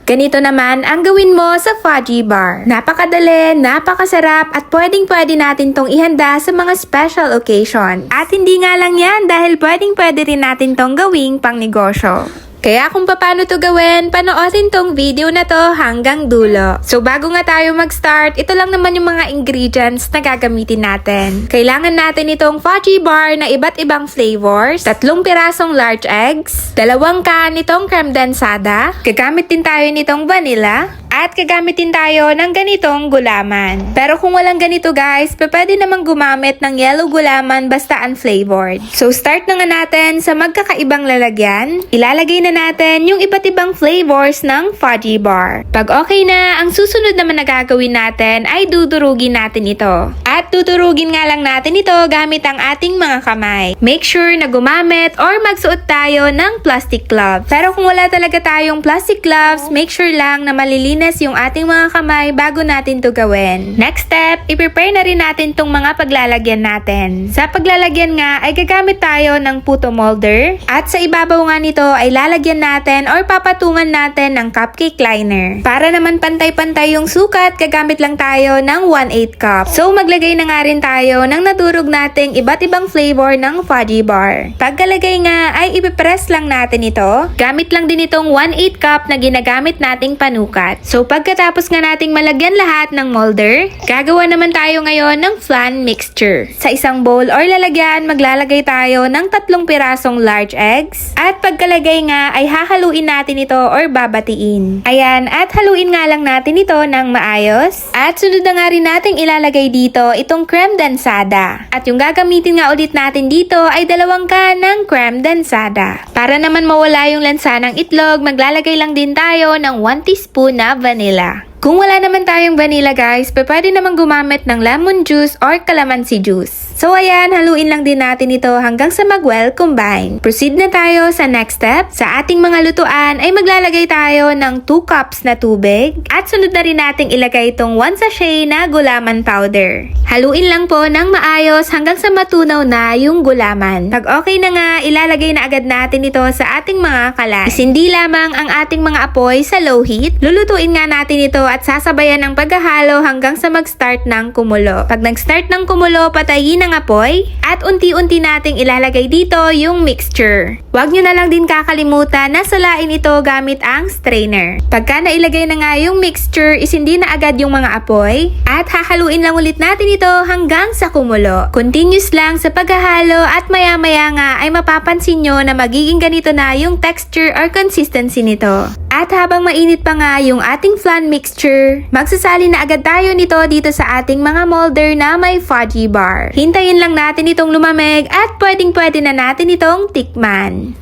Ganito naman ang gawin mo sa fudgy bar. Napakadali, napakasarap at pwedeng-pwede natin tong ihanda sa mga special occasion. At hindi nga lang yan dahil pwedeng-pwede rin natin tong gawing pang negosyo. Kaya kung paano to gawin, panoorin tong video na to hanggang dulo. So bago nga tayo mag-start, ito lang naman yung mga ingredients na gagamitin natin. Kailangan natin itong fudgy bar na iba't ibang flavors, 3 pirasong large eggs, 2 can nitong creme densada, gagamit din tayo nitong vanilla, at gagamitin tayo ng ganitong gulaman. Pero kung walang ganito guys, pwede namang gumamit ng yellow gulaman basta unflavored. So start na nga natin sa magkakaibang lalagyan. Ilalagay na natin yung iba't ibang flavors ng fudgy bar. Pag okay na, ang susunod naman na gagawin natin ay dudurugin natin ito. At dudurugin nga lang natin ito gamit ang ating mga kamay. Make sure na gumamit or magsuot tayo ng plastic gloves. Pero kung wala talaga tayong plastic gloves, make sure lang na malilinis yung ating mga kamay bago natin to gawin. Next step, i-prepare na rin natin tong mga paglalagyan natin. Sa paglalagyan nga ay gagamit tayo ng puto molder at sa ibabaw nga nito ay lalagyan natin or papatungan natin ng cupcake liner. Para naman pantay-pantay yung sukat, gagamit lang tayo ng 1/8 cup. So maglagay na nga rin tayo ng nadurog nating iba't ibang flavor ng fudgy bar. Pagkalagay nga ay ipipress lang natin ito. Gamit lang din itong 1/8 cup na ginagamit nating panukat. So pagkatapos nga nating malagyan lahat ng molder, gagawa naman tayo ngayon ng flan mixture. Sa isang bowl or lalagyan, maglalagay tayo ng 3 pirasong large eggs. At pagkalagay nga ay hahaluin natin ito or babatiin. Ayan, at haluin nga lang natin ito ng maayos. At sunod na nga rin nating ilalagay dito itong creme densada. At yung gagamitin nga ulit natin dito ay 2 can ng creme densada. Para naman mawala yung lansa ng itlog, maglalagay lang din tayo ng 1 teaspoon na vanilla. Kung wala naman tayong vanilla guys, pwede naman gumamit ng lemon juice or calamansi juice. So ayan, haluin lang din natin ito hanggang sa mag-well combine. Proceed na tayo sa next step. Sa ating mga lutuan ay maglalagay tayo ng 2 cups na tubig at sunod na rin nating ilagay itong 1 sachet na gulaman powder. Haluin lang po ng maayos hanggang sa matunaw na yung gulaman. Pag okay na nga, ilalagay na agad natin ito sa ating mga kalan. Isindi lamang ang ating mga apoy sa low heat. Lulutuin nga natin ito at sasabayan ng paghahalo hanggang sa mag-start ng kumulo. Pag nag-start ng kumulo, patayin ang apoy at unti-unti nating ilalagay dito yung mixture. Huwag nyo na lang din kakalimutan na salain ito gamit ang strainer. Pagka nailagay na nga yung mixture, isindi na agad yung mga apoy at hahaluin lang ulit natin ito hanggang sa kumulo. Continuous lang sa paghahalo at maya-maya nga ay mapapansin nyo na magiging ganito na yung texture or consistency nito. At habang mainit pa nga yung ating flan mixture, magsasali na agad tayo nito dito sa ating mga molder na may fudgy bar. Hintayin lang natin itong lumamig at pwedeng-pwede na natin itong tikman.